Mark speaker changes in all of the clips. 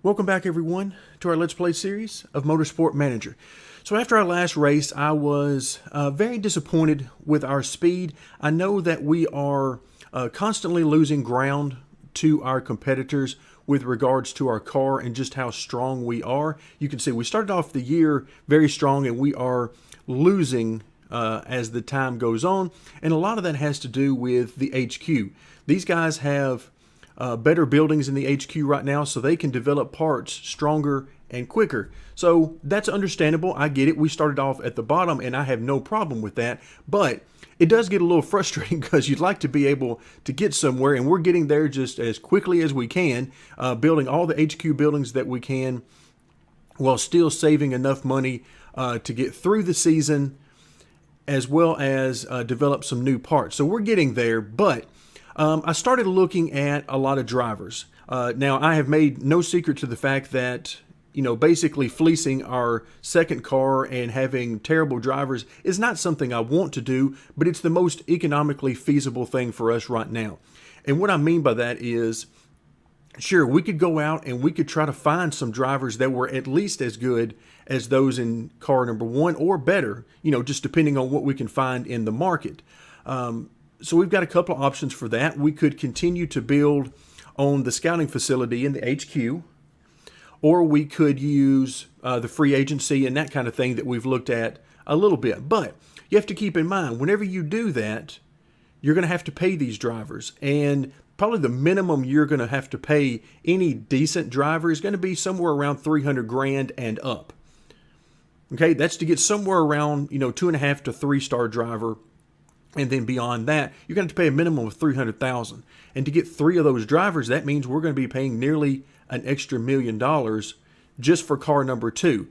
Speaker 1: Welcome back, everyone, to our Let's Play series of Motorsport Manager. So after our last race, I was very disappointed with our speed. I know that we are constantly losing ground to our competitors with regards to our car and just how strong we are. You can see we started off the year very strong, and we are losing as the time goes on. And a lot of that has to do with the HQ. These guys have better buildings in the HQ right now, so they can develop parts stronger and quicker. So that's understandable. I get it. We started off at the bottom, and I have no problem with that. But it does get a little frustrating because you'd like to be able to get somewhere, and we're getting there just as quickly as we can, building all the HQ buildings that we can while still saving enough money to get through the season, as well as develop some new parts. So we're getting there, but I started looking at a lot of drivers. Now, I have made no secret to the fact that, basically fleecing our second car and having terrible drivers is not something I want to do, but it's the most economically feasible thing for us right now. And what I mean by that is, sure, we could go out and we could try to find some drivers that were at least as good as those in car number one or better, just depending on what we can find in the market. So we've got a couple of options for that. We could continue to build on the scouting facility in the HQ, or we could use the free agency and that kind of thing that we've looked at a little bit. But you have to keep in mind, whenever you do that, you're going to have to pay these drivers. And probably the minimum you're going to have to pay any decent driver is going to be somewhere around 300 grand and up. Okay, that's to get somewhere around, 2.5 to 3-star driver. And then beyond that, you're going to have to pay a minimum of $300,000. And to get 3 of those drivers, that means we're going to be paying nearly an extra $1 million just for car number 2.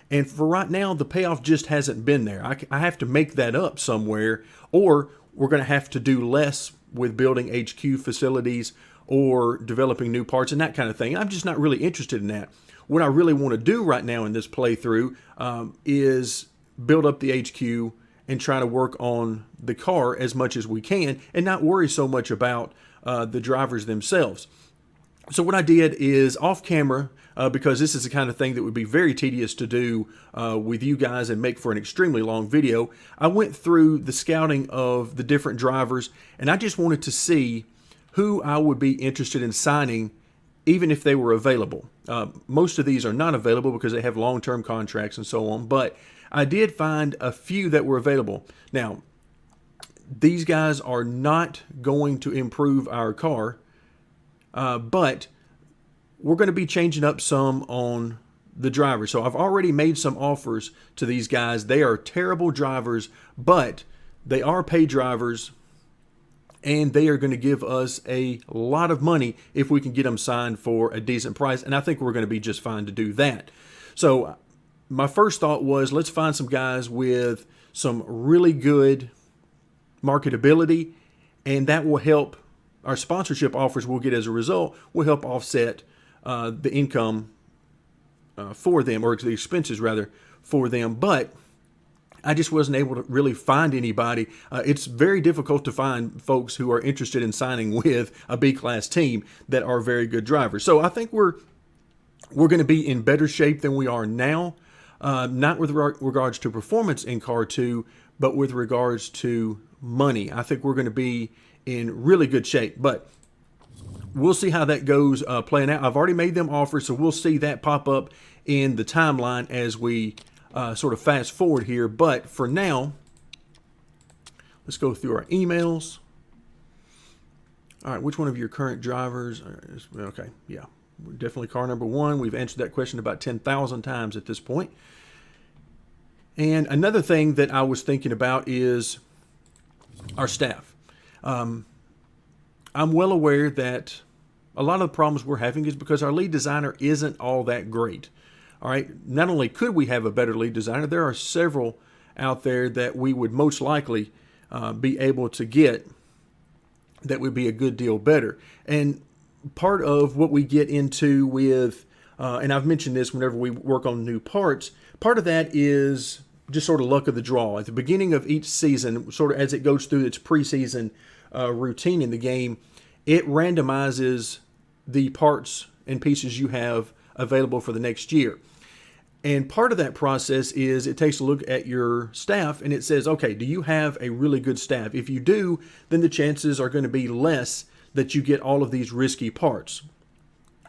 Speaker 1: And for right now, the payoff just hasn't been there. I have to make that up somewhere, or we're going to have to do less with building HQ facilities or developing new parts and that kind of thing. I'm just not really interested in that. What I really want to do right now in this playthrough is build up the HQ and try to work on the car as much as we can and not worry so much about the drivers themselves. So what I did is off camera, because this is the kind of thing that would be very tedious to do with you guys and make for an extremely long video, I went through the scouting of the different drivers, and I just wanted to see who I would be interested in signing even if they were available. Most of these are not available because they have long-term contracts and so on, but I did find a few that were available. Now, these guys are not going to improve our car, but we're going to be changing up some on the drivers. So I've already made some offers to these guys. They are terrible drivers, but they are paid drivers, and they are going to give us a lot of money if we can get them signed for a decent price, and I think we're going to be just fine to do that. So my first thought was, let's find some guys with some really good marketability, and that will help. Our sponsorship offers we'll get as a result will help offset the income for them, or the expenses rather, for them. But I just wasn't able to really find anybody. It's very difficult to find folks who are interested in signing with a B-class team that are very good drivers. So I think we're going to be in better shape than we are now. Not with regards to performance in Car 2, but with regards to money. I think we're going to be in really good shape, but we'll see how that goes playing out. I've already made them offers, so we'll see that pop up in the timeline as we sort of fast forward here. But for now, let's go through our emails. All right, which one of your current drivers? Okay, yeah. We're definitely car number 1. We've answered that question about 10,000 times at this point. And another thing that I was thinking about is our staff. I'm well aware that a lot of the problems we're having is because our lead designer isn't all that great. All right, not only could we have a better lead designer, there are several out there that we would most likely be able to get that would be a good deal better. And part of what we get into with, and I've mentioned this whenever we work on new parts, part of that is just sort of luck of the draw. At the beginning of each season, sort of as it goes through its preseason routine in the game, it randomizes the parts and pieces you have available for the next year. And part of that process is it takes a look at your staff and it says, okay, do you have a really good staff? If you do, then the chances are going to be less that you get all of these risky parts.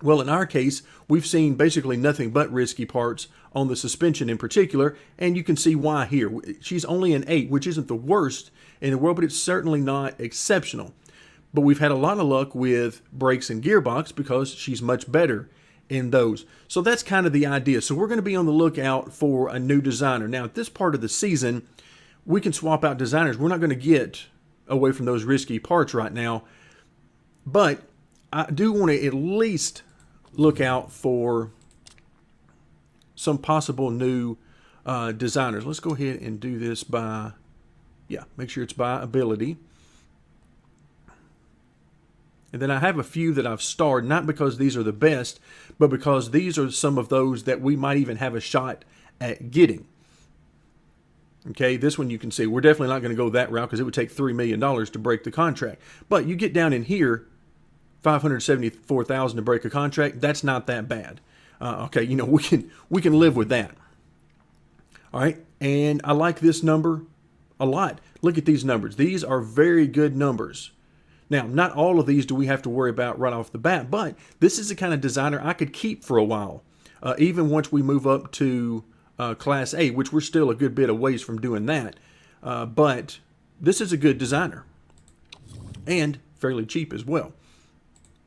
Speaker 1: Well, in our case, we've seen basically nothing but risky parts on the suspension in particular, and you can see why here. She's only an 8, which isn't the worst in the world, but it's certainly not exceptional. But we've had a lot of luck with brakes and gearbox because she's much better in those. So that's kind of the idea. So we're going to be on the lookout for a new designer. Now, at this part of the season, we can swap out designers. We're not going to get away from those risky parts right now, but I do want to at least look out for some possible new designers. Let's go ahead and do this by, make sure it's by ability. And then I have a few that I've starred, not because these are the best, but because these are some of those that we might even have a shot at getting. Okay, this one you can see, we're definitely not going to go that route because it would take $3 million to break the contract. But you get down in here, $574,000 to break a contract, that's not that bad. Okay, we can live with that. All right, and I like this number a lot. Look at these numbers. These are very good numbers. Now, not all of these do we have to worry about right off the bat, but this is the kind of designer I could keep for a while, even once we move up to Class A, which we're still a good bit of ways from doing that. But this is a good designer and fairly cheap as well.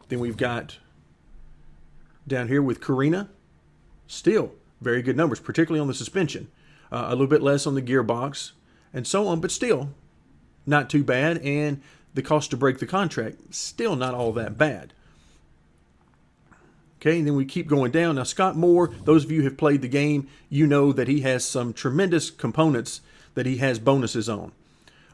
Speaker 1: Then we've got down here with Karina, still very good numbers, particularly on the suspension. A little bit less on the gearbox and so on, but still not too bad. And the cost to break the contract, still not all that bad. Okay, and then we keep going down. Now, Scott Moore, those of you who have played the game, you know that he has some tremendous components that he has bonuses on.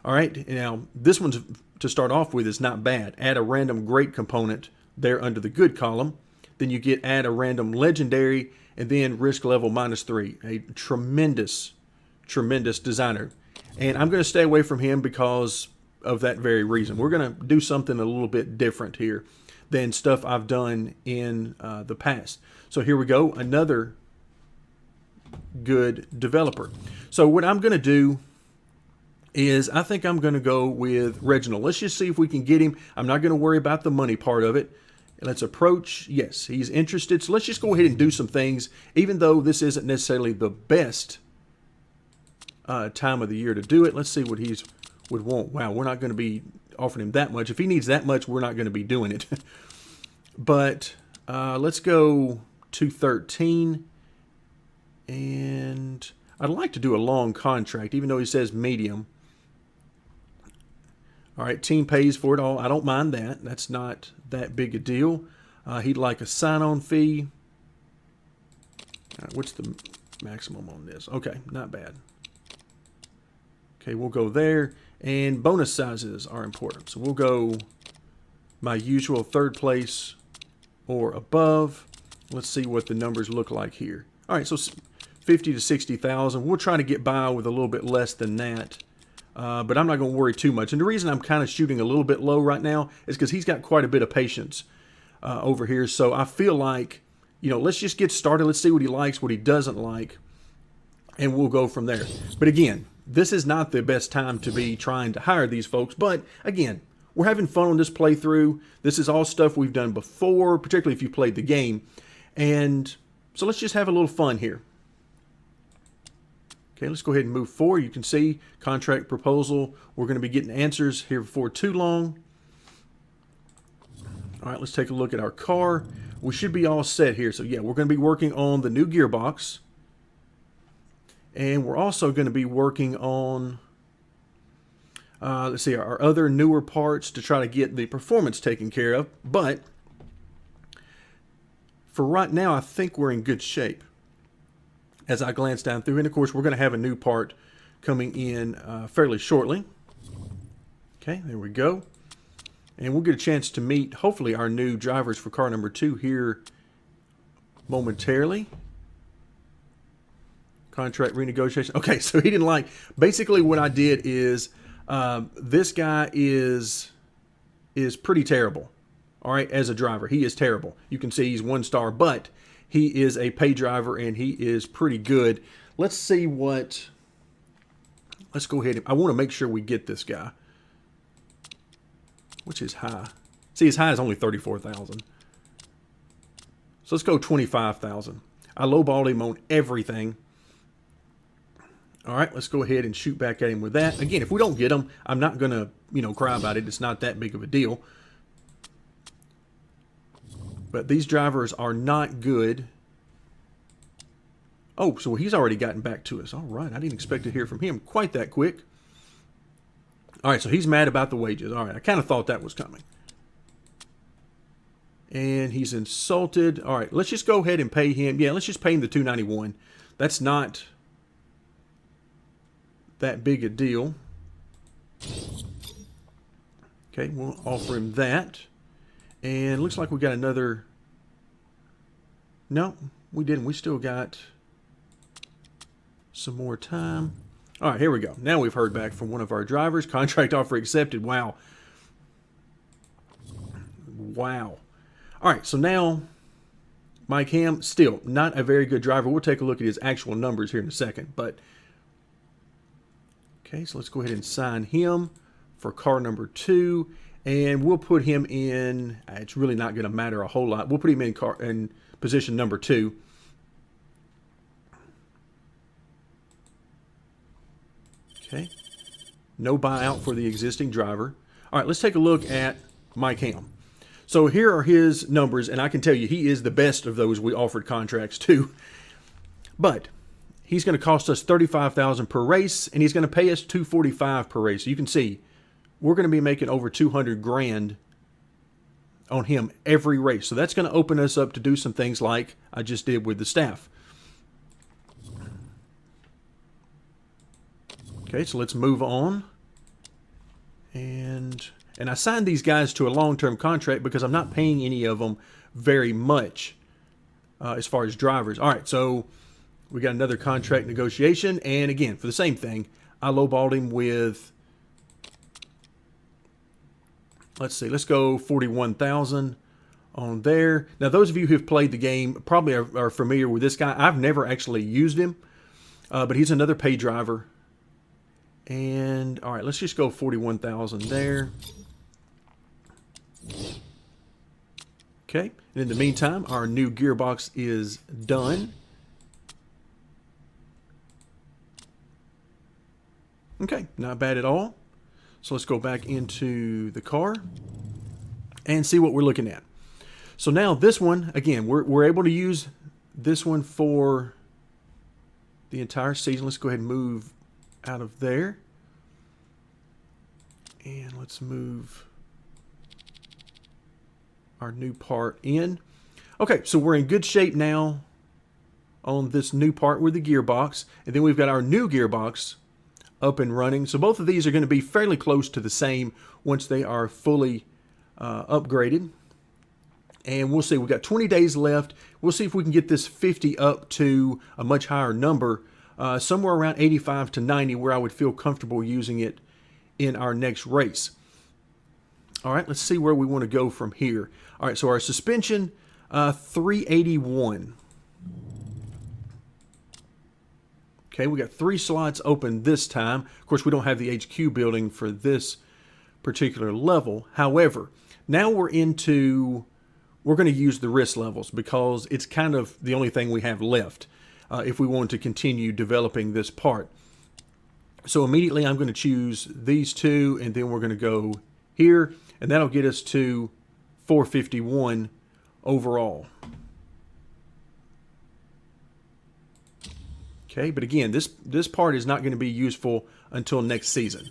Speaker 1: All right, now this one's to start off with is not bad. Add a random great component there under the good column. Then you get add a random legendary and then risk level -3. A tremendous, tremendous designer. And I'm going to stay away from him because of that very reason. We're going to do something a little bit different here than stuff I've done in the past. So here we go, another good developer. So what I'm going to do is I think I'm going to go with Reginald. Let's just see if we can get him. I'm not going to worry about the money part of it. Let's approach. Yes, he's interested. So let's just go ahead and do some things, even though this isn't necessarily the best time of the year to do it. Let's see what he's would want. Wow, we're not going to be offering him that much. If he needs that much, we're not going to be doing it. But let's go 213. And I'd like to do a long contract, even though he says medium. All right, team pays for it all. I don't mind that. That's not that big a deal. He'd like a sign-on fee. All right, what's the maximum on this? Okay, not bad. Okay, we'll go there. And bonus sizes are important. So we'll go my usual 3rd place or above. Let's see what the numbers look like here. All right, so 50 to 60,000. We'll try to get by with a little bit less than that. But I'm not going to worry too much. And the reason I'm kind of shooting a little bit low right now is because he's got quite a bit of patience over here. So I feel like, let's just get started. Let's see what he likes, what he doesn't like, and we'll go from there. But again, this is not the best time to be trying to hire these folks. But again, we're having fun on this playthrough. This is all stuff we've done before, particularly if you played the game. And so let's just have a little fun here. Okay, let's go ahead and move forward. You can see contract proposal. We're going to be getting answers here before too long. All right, let's take a look at our car. We should be all set here. So yeah, we're going to be working on the new gearbox. And we're also going to be working on, let's see, our other newer parts to try to get the performance taken care of. But for right now, I think we're in good shape as I glance down through. And of course, we're going to have a new part coming in fairly shortly. Okay, there we go. And we'll get a chance to meet, hopefully, our new drivers for car number 2 here momentarily. Contract renegotiation. Okay, so he didn't like. Basically, what I did is this guy is pretty terrible. all right, as a driver. He is terrible. You can see he's 1 star, but he is a pay driver, and he is pretty good. Let's see what... Let's go ahead. I want to make sure we get this guy. Which is high. See, his high is only 34,000. So let's go 25,000. I lowballed him on everything. All right, let's go ahead and shoot back at him with that. Again, if we don't get him, I'm not going to, cry about it. It's not that big of a deal. But these drivers are not good. Oh, so he's already gotten back to us. All right, I didn't expect to hear from him quite that quick. All right, so he's mad about the wages. All right, I kind of thought that was coming. And he's insulted. All right, let's just go ahead and pay him. Yeah, let's just pay him the $291. That's not that big a deal. Okay, we'll offer him that. And looks like we got another... No, we didn't. We still got some more time. All right, here we go. Now we've heard back from one of our drivers. Contract offer accepted. Wow. Wow. All right, so now Mike Ham, still not a very good driver. We'll take a look at his actual numbers here in a second. But okay, so let's go ahead and sign him for car number 2. And we'll put him in, it's really not going to matter a whole lot. We'll put him in position number 2. Okay. No buyout for the existing driver. All right, let's take a look at Mike Ham. So here are his numbers, and I can tell you he is the best of those we offered contracts to. But he's going to cost us $35,000 per race, and he's going to pay us $245 per race. So you can see we're going to be making over $200,000 on him every race. So that's going to open us up to do some things like I just did with the staff. Okay, so let's move on. And I signed these guys to a long-term contract because I'm not paying any of them very much as far as drivers. All right, so we got another contract negotiation. And again, for the same thing, I lowballed him with, let's see, let's go 41,000 on there. Now, those of you who've played the game probably are familiar with this guy. I've never actually used him, but he's another pay driver. And, all right, let's just go 41,000 there. Okay, and in the meantime, our new gearbox is done. Okay, not bad at all. So let's go back into the car and see what we're looking at. So now this one, again, we're able to use this one for the entire season. Let's go ahead and move out of there. And let's move our new part in. Okay, so we're in good shape now on this new part with the gearbox. And then we've got our new gearbox up and running. So both of these are going to be fairly close to the same once they are fully upgraded. And we'll see. We've got 20 days left. We'll see if we can get this 50 up to a much higher number, somewhere around 85 to 90, where I would feel comfortable using it in our next race. All right, let's see where we want to go from here. All right, so our suspension, 381. Okay, we got 3 slots open this time. Of course, we don't have the HQ building for this particular level. However, now we're going to use the wrist levels because it's kind of the only thing we have left if we want to continue developing this part. So immediately I'm going to choose these 2, and then we're going to go here, and that'll get us to 451 overall. Okay, but again, this part is not going to be useful until next season.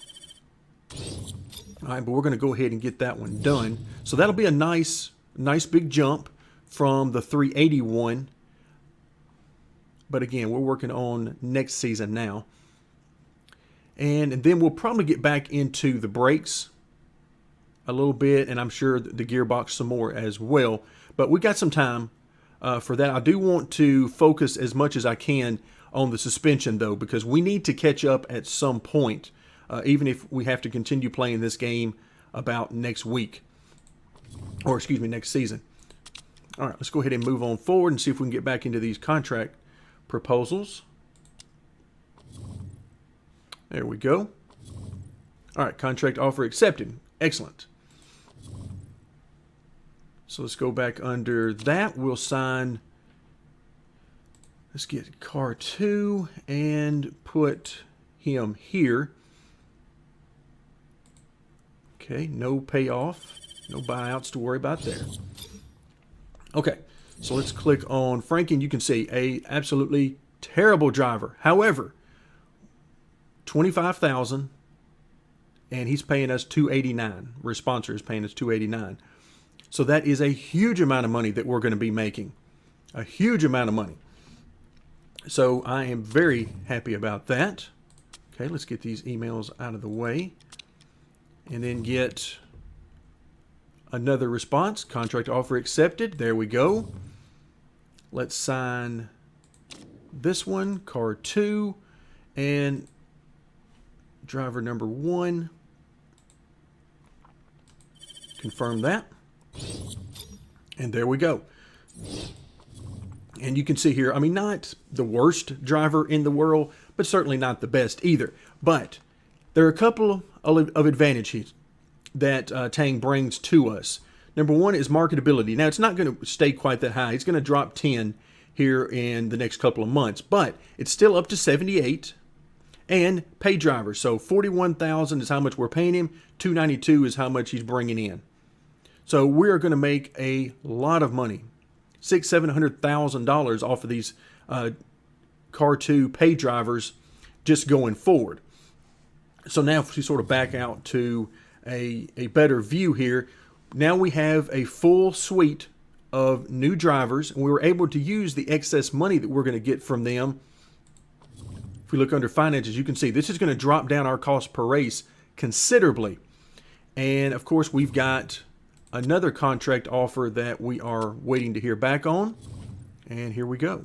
Speaker 1: All right, but we're going to go ahead and get that one done. So that'll be a nice big jump from the 381. But again, we're working on next season now. And then we'll probably get back into the brakes a little bit, and I'm sure the gearbox some more as well. But we got some time for that. I do want to focus as much as I can on the suspension, though, because we need to catch up at some point, even if we have to continue playing this game about next week. or excuse me, next season. All right, let's go ahead and move on forward and see if we can get back into these contract proposals. There we go. All right, contract offer accepted. Excellent. So let's go back under that. We'll sign, let's get car 2 and put him here. Okay, no payoff, no buyouts to worry about there. Okay, so let's click on Frankie, and you can see a absolutely terrible driver. However, 25,000, and he's paying us 289. Our sponsor is paying us 289. So that is a huge amount of money that we're going to be making. A huge amount of money. So I am very happy about that. Okay, let's get these emails out of the way. And then get another response. Contract offer accepted. There we go. Let's sign this one, car 2, and driver number 1. Confirm that. And there we go. And you can see here, I mean, not the worst driver in the world, but certainly not the best either. But there are a couple of advantages that Tang brings to us. Number one is marketability. Now, it's not going to stay quite that high. It's going to drop 10 here in the next couple of months, but it's still up to 78. And pay drivers. So 41,000 is how much we're paying him. 292 is how much he's bringing in. So we are going to make a lot of money, $600,000-$700,000 off of these car 2 pay drivers just going forward. So now if we sort of back out to a better view here, now we have a full suite of new drivers, and we were able to use the excess money that we're going to get from them. If we look under finances, you can see this is going to drop down our cost per race considerably. And of course, we've got another contract offer that we are waiting to hear back on. And here we go.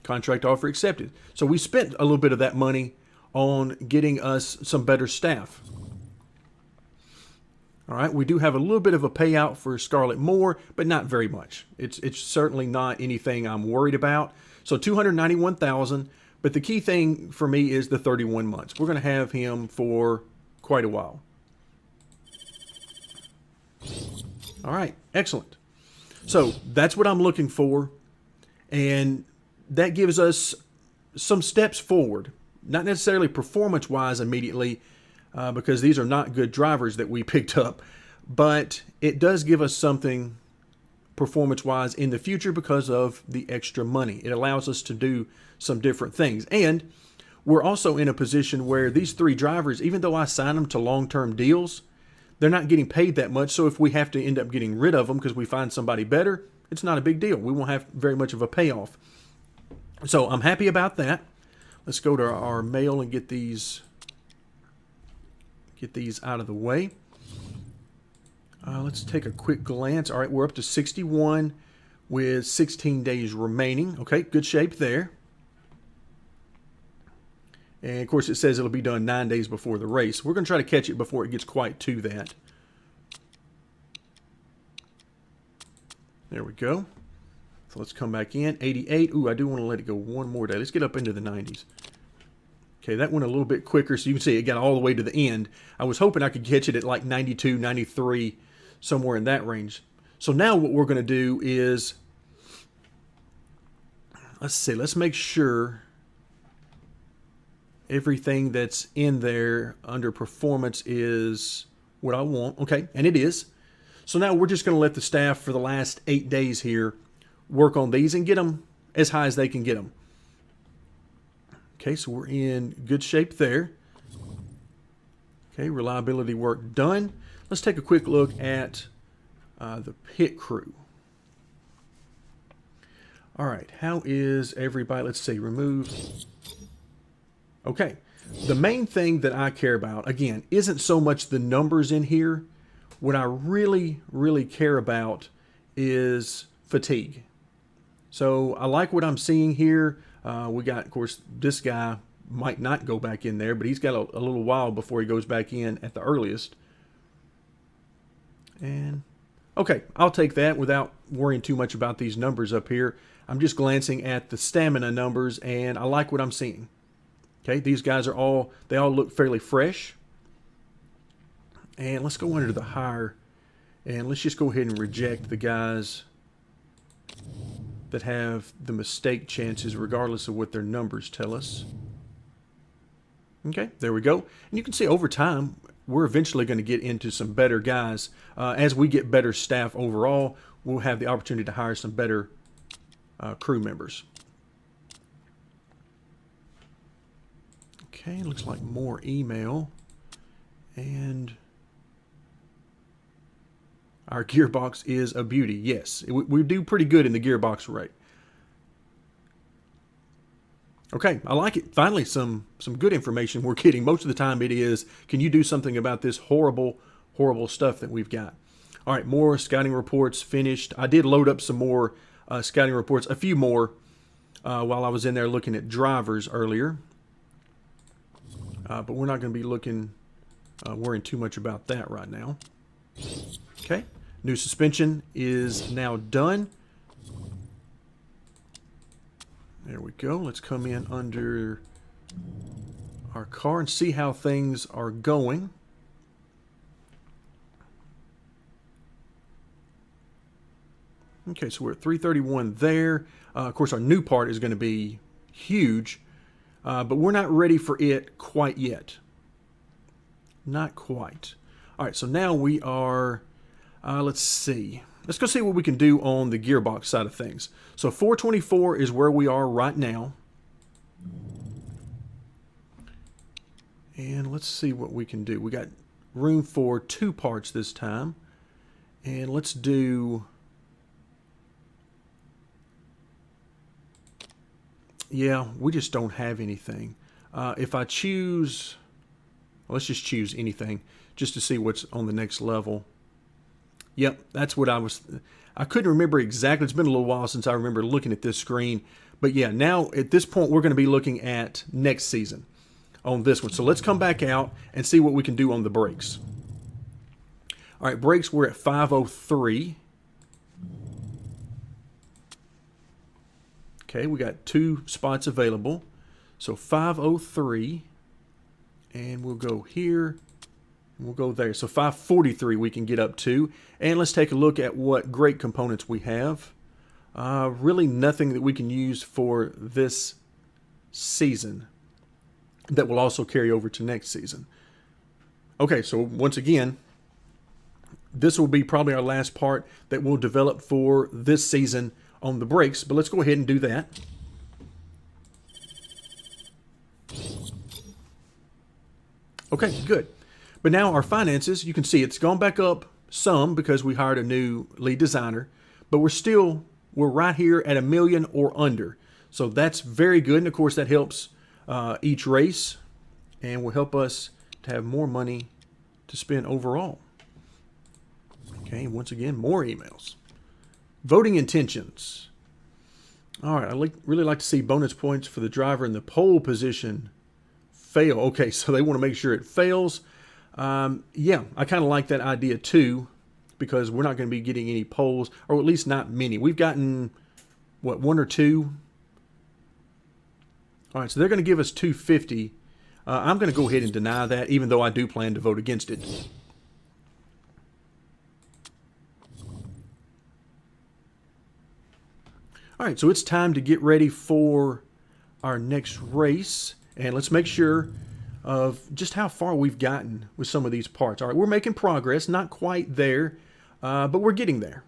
Speaker 1: Contract offer accepted. So we spent a little bit of that money on getting us some better staff. All right, we do have a little bit of a payout for Scarlett Moore, but not very much. It's certainly not anything I'm worried about. So $291,000, but the key thing for me is the 31 months. We're going to have him for quite a while. All right, excellent. So that's what I'm looking for, and that gives us some steps forward. Not necessarily performance-wise immediately, because these are not good drivers that we picked up, but it does give us something performance-wise in the future because of the extra money. It allows us to do some different things. And we're also in a position where these 3 drivers, even though I sign them to long-term deals, they're not getting paid that much. So if we have to end up getting rid of them because we find somebody better, it's not a big deal. We won't have very much of a payoff. So I'm happy about that. Let's go to our mail and get these out of the way. Let's take a quick glance. All right, we're up to 61 with 16 days remaining. Okay, good shape there. And of course, it says it'll be done 9 days before the race. We're going to try to catch it before it gets quite to that. There we go. So let's come back in. 88. Ooh, I do want to let it go one more day. Let's get up into the 90s. Okay, that went a little bit quicker, so you can see it got all the way to the end. I was hoping I could catch it at like 92, 93, somewhere in that range. So now what we're going to do is, let's make sure everything that's in there under performance is what I want. Okay, and it is. So now we're just going to let the staff for the last 8 days here work on these and get them as high as they can get them. Okay, so we're in good shape there. Okay, reliability work done. Let's take a quick look at the pit crew. All right, how is everybody? Let's see, remove. Okay, the main thing that I care about, again, isn't so much the numbers in here. What I really, really care about is fatigue. So I like what I'm seeing here. We got, of course, this guy might not go back in there, but he's got a little while before he goes back in at the earliest. And Okay, I'll take that without worrying too much about these numbers up here. I'm just glancing at the stamina numbers, and I like what I'm seeing. Okay, these guys are all, they all look fairly fresh. And let's go under the higher, and let's just go ahead and reject the guys that have the mistake chances regardless of what their numbers tell us. Okay, there we go. And you can see over time, we're eventually going to get into some better guys. As we get better staff overall, we'll have the opportunity to hire some better crew members. Okay, looks like more email. And our gearbox is a beauty. Yes, we do pretty good in the gearbox rate. Okay, I like it. Finally, some good information we're getting. Most of the time it is, can you do something about this horrible, horrible stuff that we've got? All right, more scouting reports finished. I did load up some more scouting reports, a few more, while I was in there looking at drivers earlier. But we're not going to be worrying too much about that right now. Okay, new suspension is now done. There we go. Let's come in under our car and see how things are going. Okay, so we're at 331 there. Of course, our new part is going to be huge, but we're not ready for it quite yet. Not quite. All right, so now we are, let's see. Let's go see what we can do on the gearbox side of things. So 424 is where we are right now. And let's see what we can do. We got room for 2 parts this time. And let's do... Yeah, we just don't have anything. If I choose... Well, let's just choose anything just to see what's on the next level. Yep, that's what I couldn't remember exactly. It's been a little while since I remember looking at this screen. But yeah, now at this point, we're going to be looking at next season on this one. So let's come back out and see what we can do on the brakes. All right, brakes, we're at 503. Okay, we got 2 spots available. So 503. And we'll go here. We'll go there. So 543 we can get up to. And let's take a look at what great components we have. Really nothing that we can use for this season that will also carry over to next season. Okay, so once again, this will be probably our last part that we'll develop for this season on the brakes. But let's go ahead and do that. Okay, good. But now our finances, you can see it's gone back up some because we hired a new lead designer, but we're right here at $1 million or under. So that's very good. And of course that helps each race and will help us to have more money to spend overall. Okay, once again, more emails. Voting intentions. All right, I really like to see bonus points for the driver in the pole position fail. Okay, so they want to make sure it fails. Yeah, I kind of like that idea too, because we're not going to be getting any poles, or at least not many. We've gotten, what, 1 or 2? All right, so they're going to give us 250. I'm going to go ahead and deny that, even though I do plan to vote against it. All right, so it's time to get ready for our next race, and let's make sure of just how far we've gotten with some of these parts. All right, we're making progress, not quite there, but we're getting there.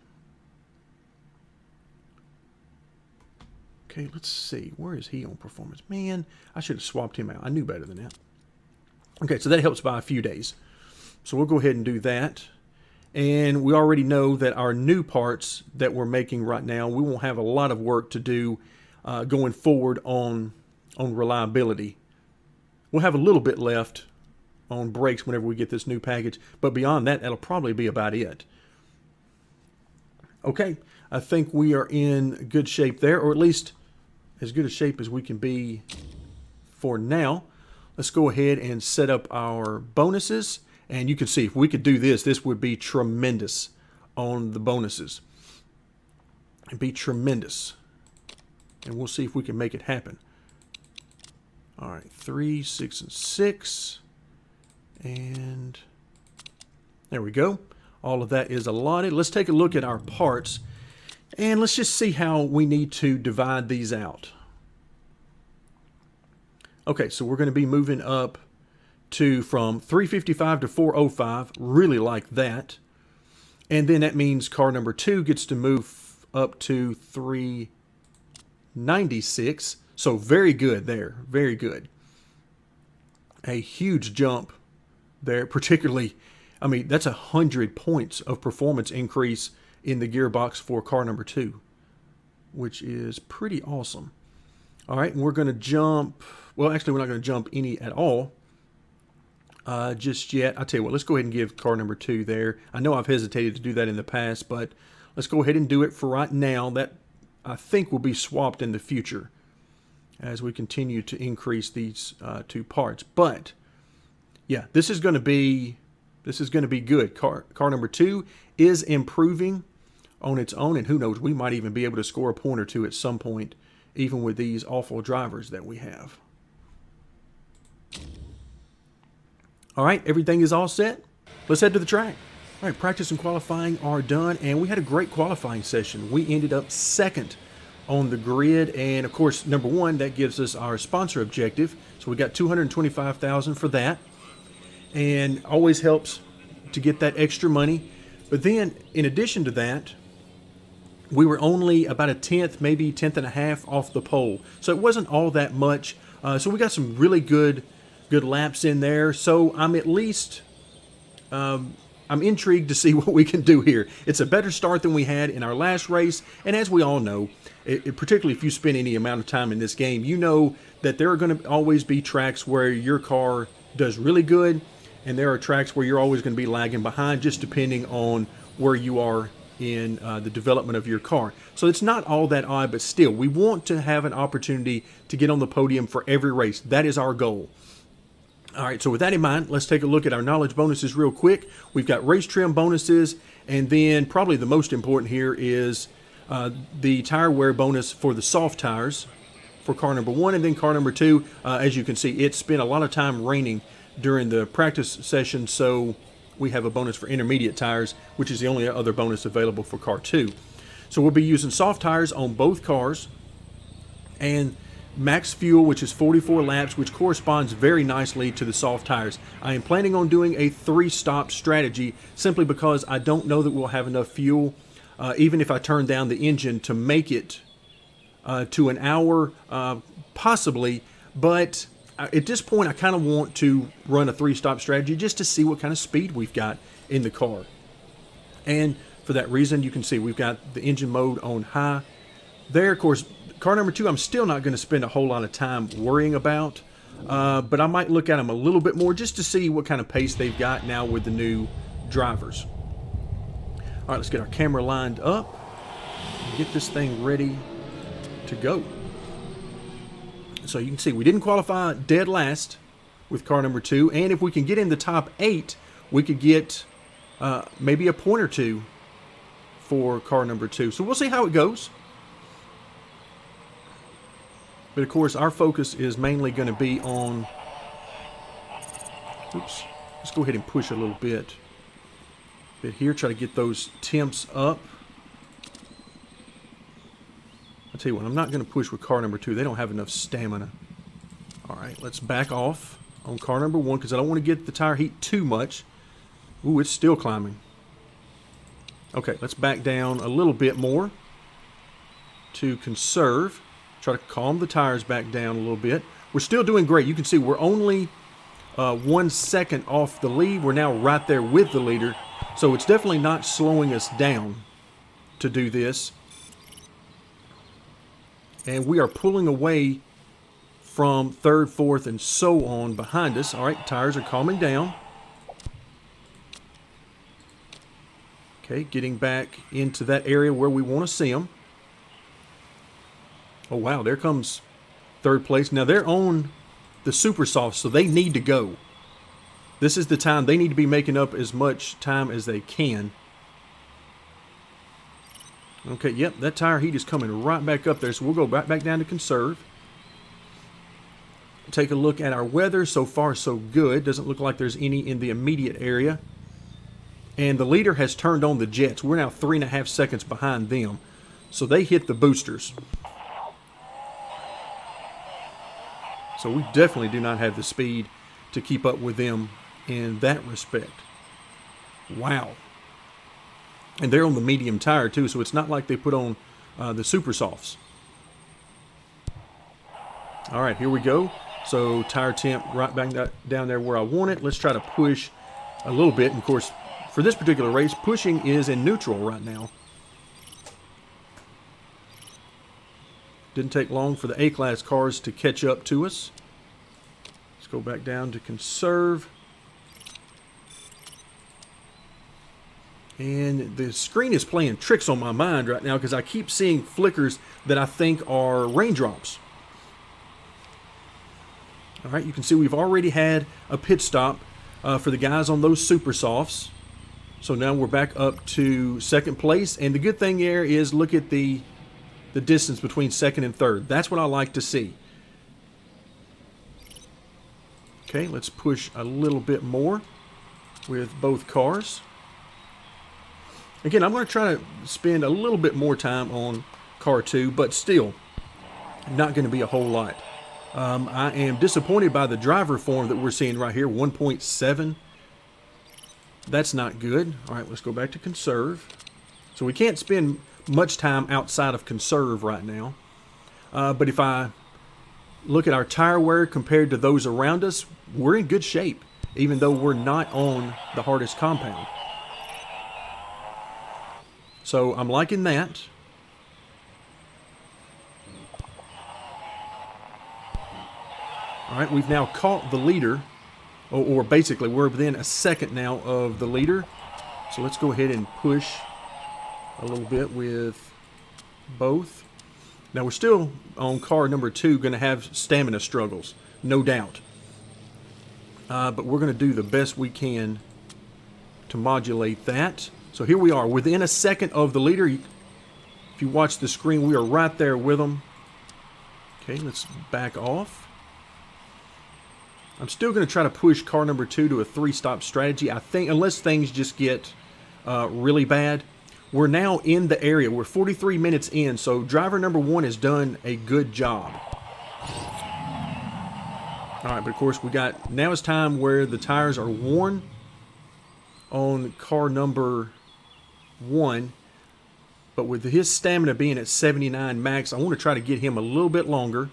Speaker 1: Okay, let's see. Where is he on performance? Man, I should have swapped him out. I knew better than that. Okay, so that helps by a few days. So we'll go ahead and do that. And we already know that our new parts that we're making right now, we won't have a lot of work to do going forward on reliability. We'll have a little bit left on brakes whenever we get this new package, but beyond that, that'll probably be about it. Okay, I think we are in good shape there, or at least as good a shape as we can be for now. Let's go ahead and set up our bonuses, and you can see if we could do this, this would be tremendous on the bonuses. It'd be tremendous. And we'll see if we can make it happen. All right, 3, 6, and 6. And there we go. All of that is allotted. Let's take a look at our parts. And let's just see how we need to divide these out. Okay, so we're going to be moving up to from 355 to 405. Really like that. And then that means car number 2 gets to move up to 396. So very good there. Very good. A huge jump there, particularly, I mean, that's 100 points of performance increase in the gearbox for car number 2, which is pretty awesome. All right, and we're going to jump, well, actually, we're not going to jump any at all just yet. I'll tell you what, let's go ahead and give car number 2 there. I know I've hesitated to do that in the past, but let's go ahead and do it for right now. That, I think, will be swapped in the future as we continue to increase these 2 parts. But yeah, this is going to be good. Car number 2 is improving on its own, and who knows, we might even be able to score a point or two at some point, even with these awful drivers that we have. All right, everything is all set. Let's head to the track. All right, practice and qualifying are done, and we had a great qualifying session. We ended up second on the grid, and of course, number 1, that gives us our sponsor objective. So we got $225,000 for that, and always helps to get that extra money. But then, in addition to that, we were only about a tenth, maybe tenth and a half off the pole. So it wasn't all that much. So we got some really good laps in there. So I'm at least, I'm intrigued to see what we can do here. It's a better start than we had in our last race. And as we all know, particularly if you spend any amount of time in this game, you know that there are going to always be tracks where your car does really good, and there are tracks where you're always going to be lagging behind, just depending on where you are in the development of your car. So it's not all that odd, but still, we want to have an opportunity to get on the podium for every race. That is our goal. All right, so with that in mind, let's take a look at our knowledge bonuses real quick. We've got race trim bonuses, and then probably the most important here is the tire wear bonus for the soft tires for car number 1, and then car number 2. As you can see, it spent a lot of time raining during the practice session, so we have a bonus for intermediate tires, which is the only other bonus available for car 2. So we'll be using soft tires on both cars, and max fuel, which is 44 laps, which corresponds very nicely to the soft tires. I am planning on doing a 3-stop strategy simply because I don't know that we'll have enough fuel, even if I turn down the engine, to make it to an hour, possibly. But at this point, I kind of want to run a 3-stop strategy just to see what kind of speed we've got in the car. And for that reason, you can see we've got the engine mode on high. There, of course, car number 2, I'm still not going to spend a whole lot of time worrying about. But I might look at them a little bit more just to see what kind of pace they've got now with the new drivers. All right, let's get our camera lined up and get this thing ready to go. So you can see we didn't qualify dead last with car number 2, and if we can get in the top 8, we could get maybe a point or two for car number 2. So we'll see how it goes. But of course, our focus is mainly going to be on, oops, let's go ahead and push a little bit here, try to get those temps up. I'll tell you what, I'm not going to push with car number 2. They don't have enough stamina. All right, let's back off on car number 1 because I don't want to get the tire heat too much. Ooh, it's still climbing. Okay, let's back down a little bit more to conserve. Try to calm the tires back down a little bit. We're still doing great. You can see we're only 1 second off the lead. We're now right there with the leader. So it's definitely not slowing us down to do this. And we are pulling away from 3rd, 4th, and so on behind us. All right, tires are calming down. Okay, getting back into that area where we want to see them. Oh, wow, there comes 3rd place. Now, they're on the super soft, so they need to go. This is the time they need to be making up as much time as they can. Okay, yep, that tire heat is coming right back up there, so we'll go right back down to conserve. Take a look at our weather. So far, so good. Doesn't look like there's any in the immediate area. And the leader has turned on the jets. We're now 3.5 seconds behind them. So they hit the boosters. So we definitely do not have the speed to keep up with them in that respect. Wow. And they're on the medium tire too, so it's not like they put on the super softs. All right, here we go. So tire temp right back down there where I want it. Let's try to push a little bit. And of course, for this particular race, pushing is in neutral right now. Didn't take long for the A-class cars to catch up to us. Let's go back down to conserve. And the screen is playing tricks on my mind right now because I keep seeing flickers that I think are raindrops. All right, you can see we've already had a pit stop for the guys on those super softs. So now we're back up to second place. And the good thing there is look at the distance between second and third. That's what I like to see. Okay, let's push a little bit more with both cars. Again, I'm going to try to spend a little bit more time on car 2, but still not going to be a whole lot. I am disappointed by the driver form that we're seeing right here, 1.7. That's not good. All right, let's go back to conserve. So we can't spend much time outside of conserve right now. But if I look at our tire wear compared to those around us, we're in good shape, even though we're not on the hardest compound. So I'm liking that. All right, we've now caught the leader, or basically we're within a second now of the leader. So let's go ahead and push a little bit with both. Now we're still on car number 2, going to have stamina struggles, no doubt. But we're going to do the best we can to modulate that. So here we are, within a second of the leader. If you watch the screen, we are right there with them. Okay, let's back off. I'm still going to try to push car number 2 to a 3-stop strategy. I think, unless things just get really bad. We're now in the area. We're 43 minutes in, so driver number 1 has done a good job. All right, but of course now is time where the tires are worn on car number 1. But with his stamina being at 79 max, I want to try to get him a little bit longer.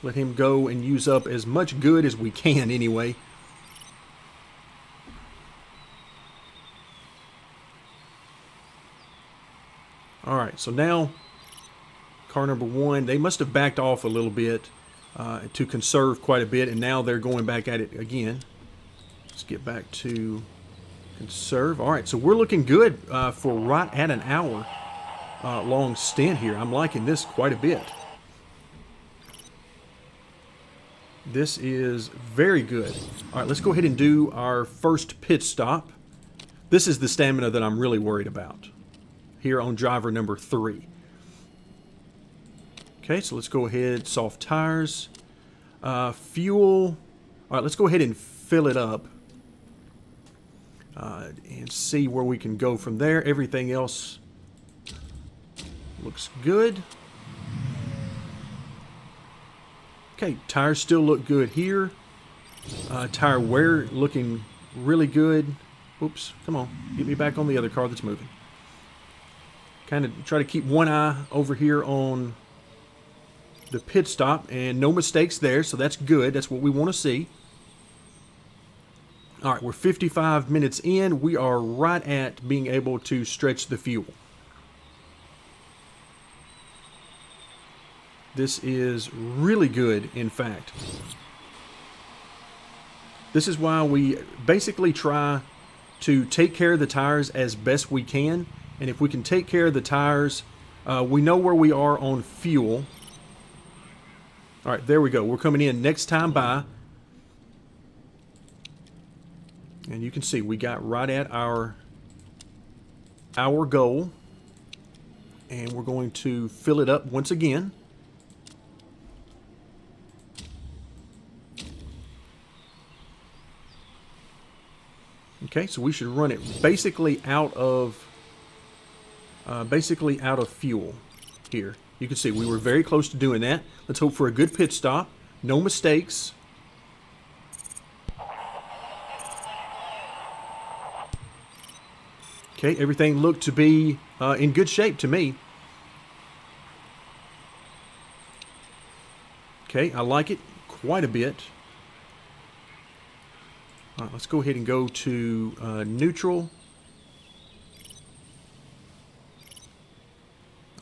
Speaker 1: Let him go and use up as much good as we can anyway. All right, so now car number 1, they must have backed off a little bit to conserve quite a bit, and now they're going back at it again. Let's get back to conserve. All right, so we're looking good for right at an hour long stint here. I'm liking this quite a bit. This is very good. All right, let's go ahead and do our first pit stop. This is the stamina that I'm really worried about here on driver number 3. Okay, so let's go ahead, soft tires, fuel. All right, let's go ahead and fill it up and see where we can go from there. Everything else looks good. Okay, tires still look good here. Tire wear looking really good. Oops, come on, get me back on the other car that's moving. Kind of try to keep one eye over here on the pit stop, and no mistakes there, so that's good. That's what we want to see. All right, we're 55 minutes in. We are right at being able to stretch the fuel. This is really good, in fact. This is why we basically try to take care of the tires as best we can. And if we can take care of the tires, we know where we are on fuel. All right, there we go. We're coming in next time by. And you can see we got right at our our goal, and we're going to fill it up once again. Okay, so we should run it basically out of fuel here. You can see we were very close to doing that. Let's hope for a good pit stop. No mistakes. Okay, everything looked to be in good shape to me. Okay, I like it quite a bit. All right, let's go ahead and go to neutral.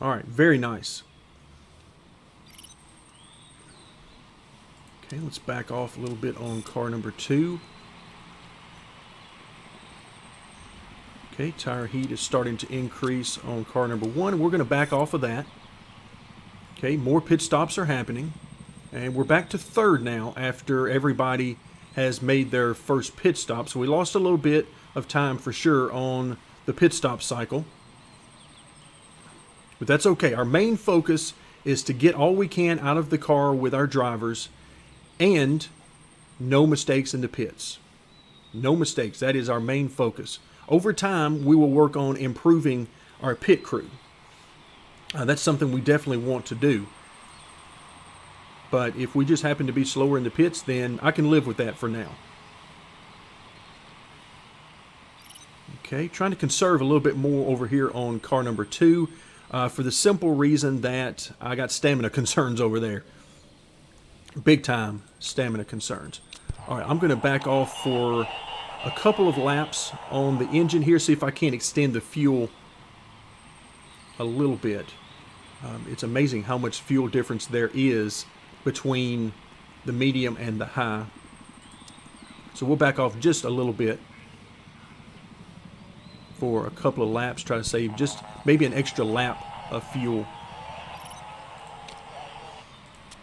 Speaker 1: All right, very nice. Okay, let's back off a little bit on car number 2. Okay, tire heat is starting to increase on car number 1. We're going to back off of that. Okay, more pit stops are happening. And we're back to third now after everybody has made their first pit stop. So we lost a little bit of time for sure on the pit stop cycle. But that's okay. Our main focus is to get all we can out of the car with our drivers and no mistakes in the pits. No mistakes. That is our main focus. Over time, we will work on improving our pit crew. That's something we definitely want to do. But if we just happen to be slower in the pits, then I can live with that for now. Okay, trying to conserve a little bit more over here on car number 2 for the simple reason that I got stamina concerns over there. Big time stamina concerns. All right, I'm going to back off for a couple of laps on the engine here, see if I can't extend the fuel a little bit. It's amazing how much fuel difference there is between the medium and the high. So we'll back off just a little bit for a couple of laps, try to save just maybe an extra lap of fuel.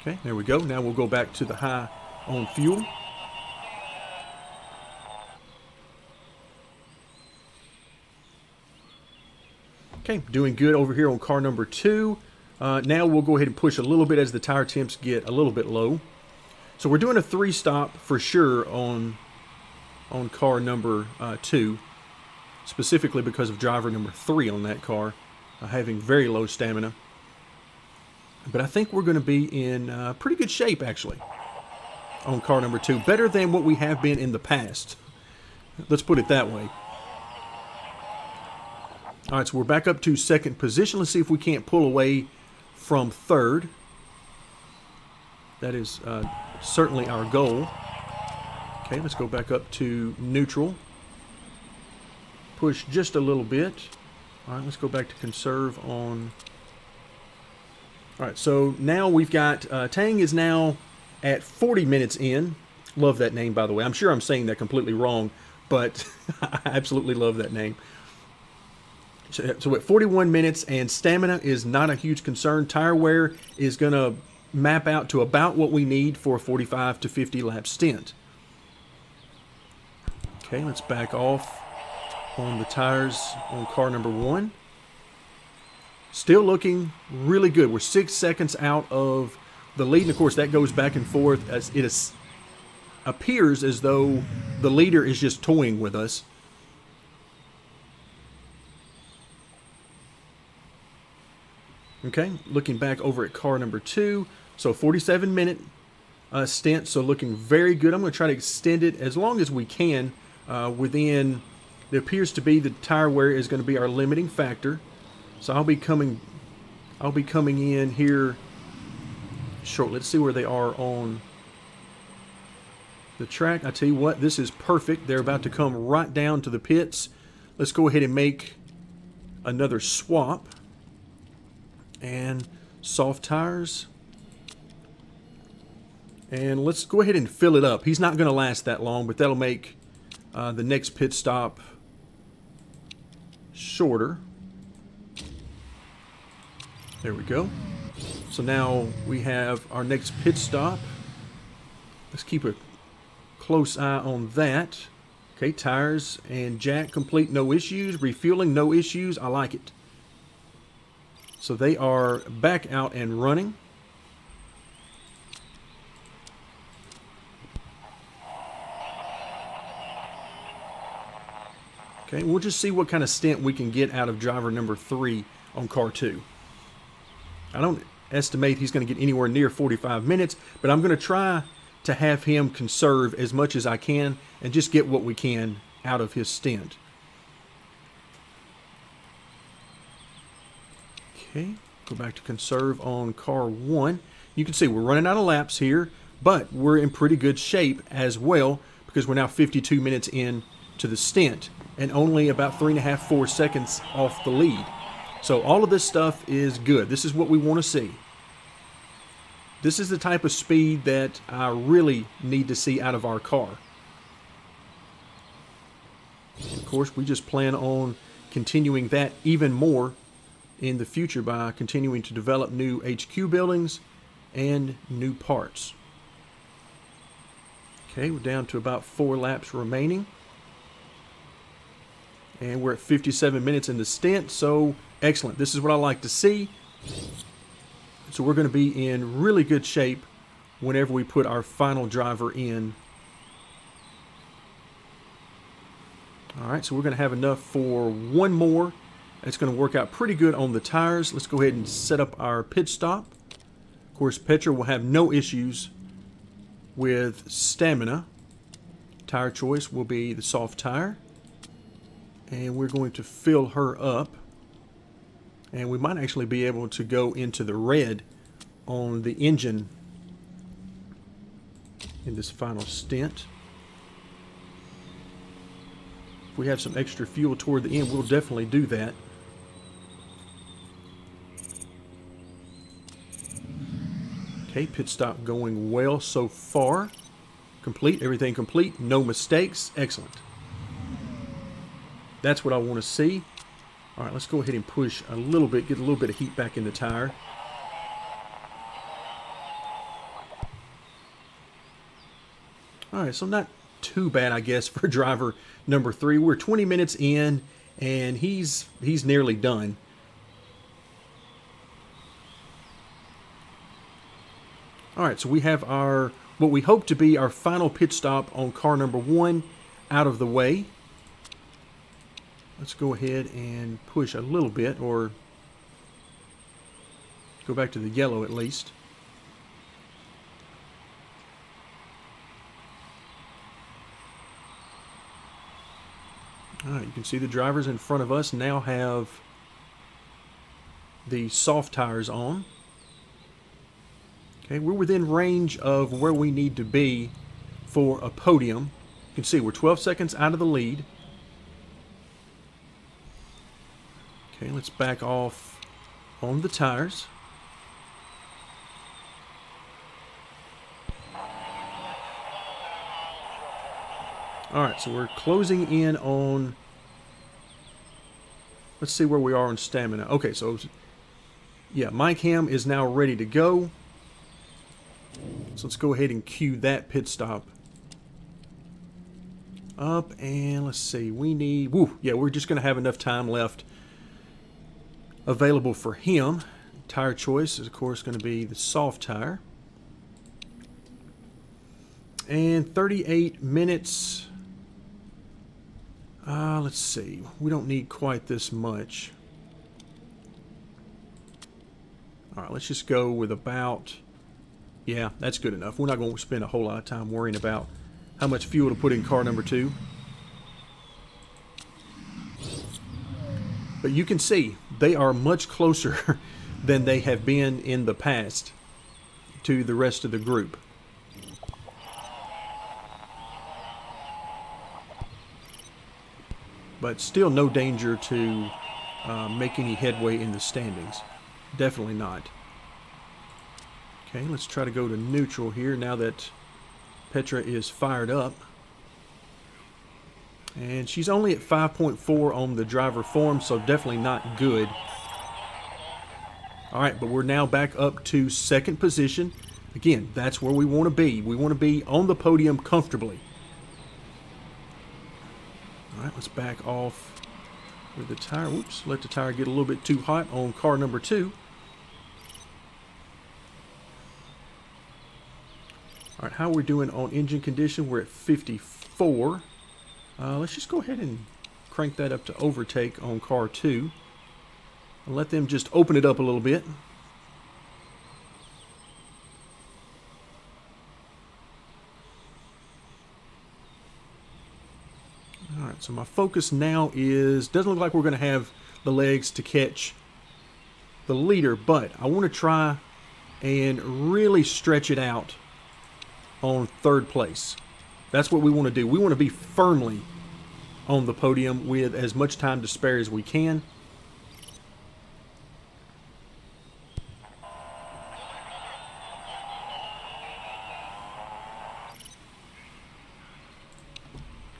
Speaker 1: Okay, there we go. Now we'll go back to the high on fuel. Okay, doing good over here on car number 2. Now we'll go ahead and push a little bit as the tire temps get a little bit low. So we're doing a 3-stop for sure on car number 2, specifically because of driver number 3 on that car having very low stamina. But I think we're going to be in pretty good shape actually on car number 2, better than what we have been in the past. Let's put it that way. All right, so we're back up to second position. Let's see if we can't pull away from third. That is certainly our goal. Okay, let's go back up to neutral. Push just a little bit. All right, let's go back to conserve on... All right, so now we've got... Tang is now at 40 minutes in. Love that name, by the way. I'm sure I'm saying that completely wrong, but I absolutely love that name. So at 41 minutes, and stamina is not a huge concern. Tire wear is going to map out to about what we need for a 45 to 50 lap stint. Okay, let's back off on the tires on car number 1. Still looking really good. We're 6 seconds out of the lead, and of course that goes back and forth as it appears as though the leader is just toying with us. Okay, looking back over at car number 2, so 47-minute stint, so looking very good. I'm going to try to extend it as long as we can within, it appears to be the tire wear is going to be our limiting factor. So I'll be coming in here shortly. Let's see where they are on the track. I tell you what, this is perfect. They're about to come right down to the pits. Let's go ahead and make another swap. And soft tires. And let's go ahead and fill it up. He's not going to last that long, but that'll make the next pit stop shorter. There we go. So now we have our next pit stop. Let's keep a close eye on that. Okay, tires and jack complete, no issues. Refueling, no issues. I like it. So they are back out and running. Okay, we'll just see what kind of stint we can get out of driver number 3 on car 2. I don't estimate he's going to get anywhere near 45 minutes, but I'm going to try to have him conserve as much as I can and just get what we can out of his stint. Okay, go back to conserve on car 1. You can see we're running out of laps here, but we're in pretty good shape as well because we're now 52 minutes in to the stint and only about 3.5, 4 seconds off the lead. So all of this stuff is good. This is what we want to see. This is the type of speed that I really need to see out of our car. Of course, we just plan on continuing that even more in the future by continuing to develop new HQ buildings and new parts. Okay, we're down to about 4 laps remaining. And we're at 57 minutes in the stint, so excellent. This is what I like to see. So we're going to be in really good shape whenever we put our final driver in. All right, so we're going to have enough for one more. It's going to work out pretty good on the tires. Let's go ahead and set up our pit stop. Of course, Petra will have no issues with stamina. Tire choice will be the soft tire. And we're going to fill her up. And we might actually be able to go into the red on the engine in this final stint. If we have some extra fuel toward the end, we'll definitely do that. Okay, pit stop going well so far. Complete, everything complete, no mistakes, excellent. That's what I want to see. All right, let's go ahead and push a little bit, get a little bit of heat back in the tire. All right, so not too bad, I guess, for driver number 3. We're 20 minutes in, and he's nearly done. All right, so we have our, what we hope to be our final pit stop on car number 1 out of the way. Let's go ahead and push a little bit, or go back to the yellow at least. All right, you can see the drivers in front of us now have the soft tires on. Okay, we're within range of where we need to be for a podium. You can see we're 12 seconds out of the lead. Okay, let's back off on the tires. All right, so we're closing in on, let's see where we are on stamina. Okay, so yeah, Mike Ham is now ready to go. So let's go ahead and cue that pit stop up, and let's see, we need, yeah, we're just going to have enough time left available for him. Tire choice is, of course, going to be the soft tire. And 38 minutes. Let's see. We don't need quite this much. All right, let's just go with about, yeah, that's good enough. We're not going to spend a whole lot of time worrying about how much fuel to put in car number 2. But you can see they are much closer than they have been in the past to the rest of the group. But still no danger to make any headway in the standings. Definitely not. Okay, let's try to go to neutral here now that Petra is fired up. And she's only at 5.4 on the driver form, so definitely not good. All right, but we're now back up to second position. Again, that's where we want to be. We want to be on the podium comfortably. let's back off with the tire. Whoops, let the tire get a little bit too hot on car number 2. All right, how we're doing on engine condition? We're at 54. Let's just go ahead and crank that up to overtake on car 2. And let them just open it up a little bit. All right, so my focus now is, doesn't look like we're going to have the legs to catch the leader, but I want to try and really stretch it out on 3rd place. That's what we want to do. We want to be firmly on the podium with as much time to spare as we can.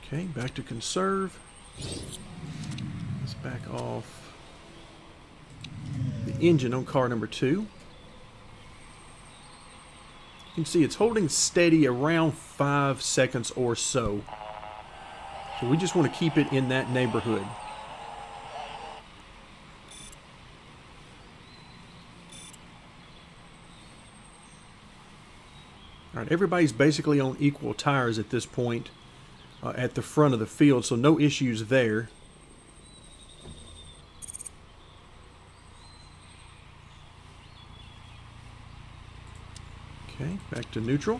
Speaker 1: Okay, back to conserve. Let's back off the engine on car number 2. You can see it's holding steady around 5 seconds or so. So we just want to keep it in that neighborhood. All right, everybody's basically on equal tires at this point. At the front of the field, so no issues there. Okay, back to neutral.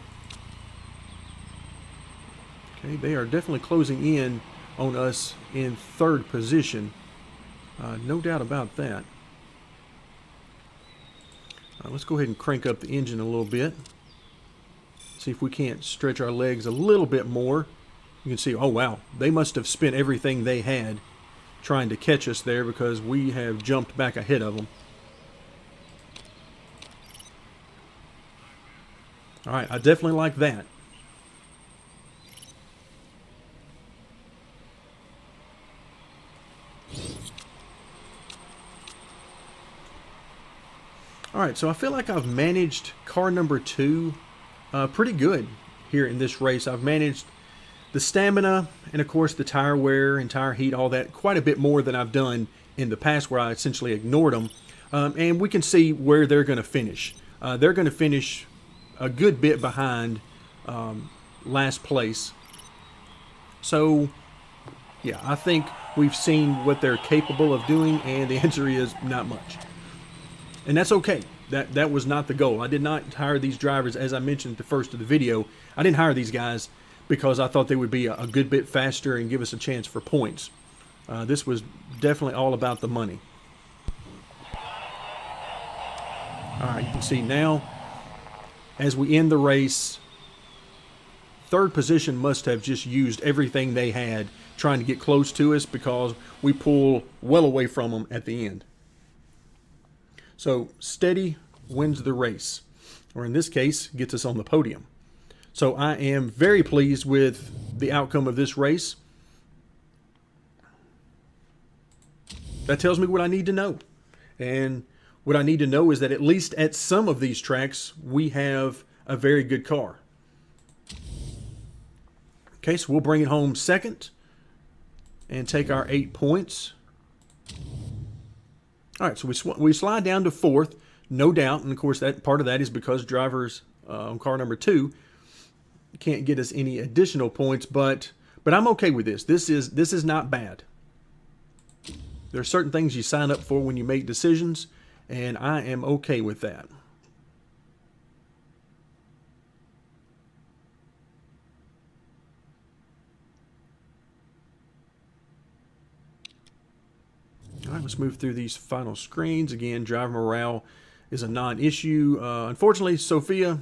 Speaker 1: Okay, they are definitely closing in on us in 3rd position. No doubt about that. Let's go ahead and crank up the engine a little bit. See if we can't stretch our legs a little bit more. You can see, oh wow, they must have spent everything they had trying to catch us there because we have jumped back ahead of them. All right, I definitely like that. All right, so I feel like I've managed car number 2 pretty good here in this race. I've managed the stamina and, of course, the tire wear and tire heat, all that, quite a bit more than I've done in the past where I essentially ignored them. And we can see where they're going to finish. They're going to finish a good bit behind last place. So, yeah, I think we've seen what they're capable of doing, and the answer is not much. And that's okay. That was not the goal. I did not hire these drivers, as I mentioned at the first of the video. I didn't hire these guys because I thought they would be a good bit faster and give us a chance for points. This was definitely all about the money. All right, you can see now, as we end the race, 3rd position must have just used everything they had trying to get close to us because we pull well away from them at the end. So steady wins the race, or in this case, gets us on the podium. So I am very pleased with the outcome of this race. That tells me what I need to know. And what I need to know is that at least at some of these tracks, we have a very good car. Okay, so we'll bring it home 2nd and take our 8 points. All right, so we slide down to 4th, no doubt. And, of course, that part of that is because drivers on car number 2 can't get us any additional points, but I'm okay with this. This is not bad. There are certain things you sign up for when you make decisions, and I am okay with that. All right, let's move through these final screens. Again, driver morale is a non-issue. Unfortunately, Sophia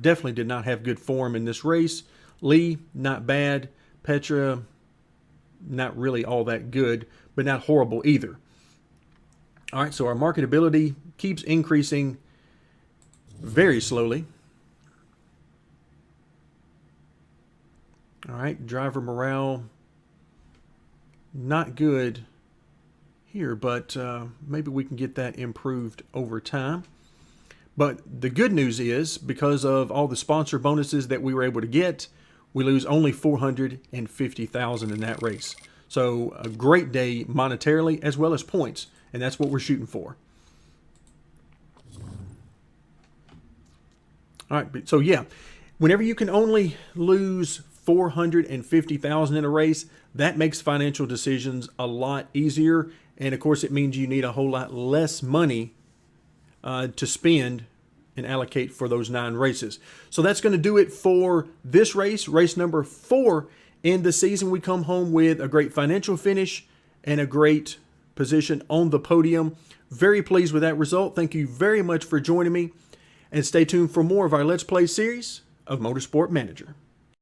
Speaker 1: definitely did not have good form in this race. Lee, not bad. Petra, not really all that good, but not horrible either. All right, so our marketability keeps increasing very slowly. All right, driver morale, not good here, but maybe we can get that improved over time. But the good news is, because of all the sponsor bonuses that we were able to get, we lose only $450,000 in that race. So a great day monetarily as well as points, and that's what we're shooting for. All right, so yeah, whenever you can only lose $450,000 in a race, that makes financial decisions a lot easier. And of course, it means you need a whole lot less money to spend and allocate for those 9 races. So that's going to do it for this race, race number 4 in the season. We come home with a great financial finish and a great position on the podium. Very pleased with that result. Thank you very much for joining me, and stay tuned for more of our Let's Play series of Motorsport Manager.